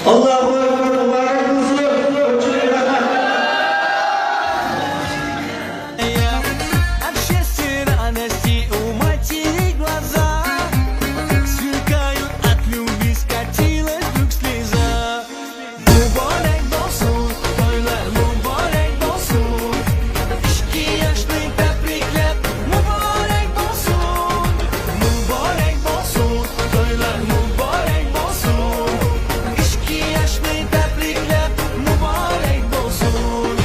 Allahu Ekber, mübarek olsun. От счастья радости у матери глаза сверкают, от любви скатилась вдруг слеза. Mübarek olsun, toylar mübarek olsun. İçki yaşlı tebrikler mübarek olsun. Mübarek olsun, toylar mübarek olsun. İçki yaşlı tebrikler mübarek olsun.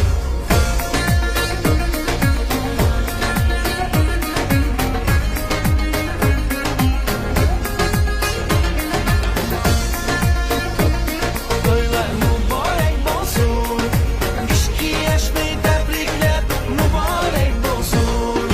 Toylar mübarek olsun. İçki yaşlı tebrikler mübarek olsun.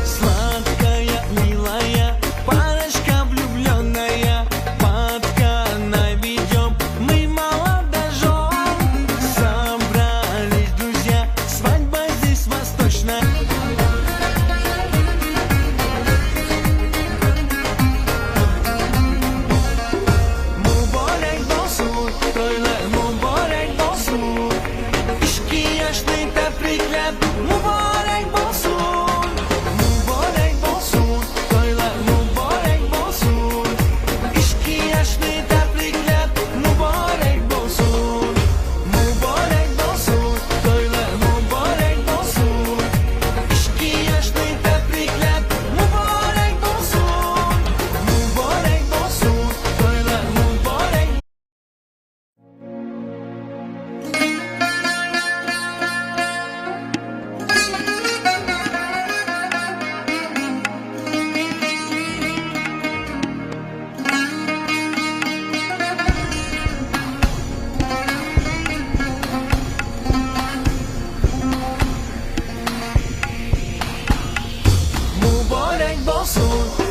Сладкая, милая парочка влюбленная, под канай ведем мы молодожен. Собрались друзья, свадьба здесь восточная. Mübarek olsun, toylar mübarek olsun. İçki yaşlı tebrikler mübarek olsun. Mübarek olsun, toylar mübarek olsun. İçki yaşlı tebrikler mübarek olsun. Mübarek olsun, toylar mübarek olsun. İçki yaşlı tebrikler mübarek olsun. Mübarek olsun, toylar mübarek. Mübarek olsun,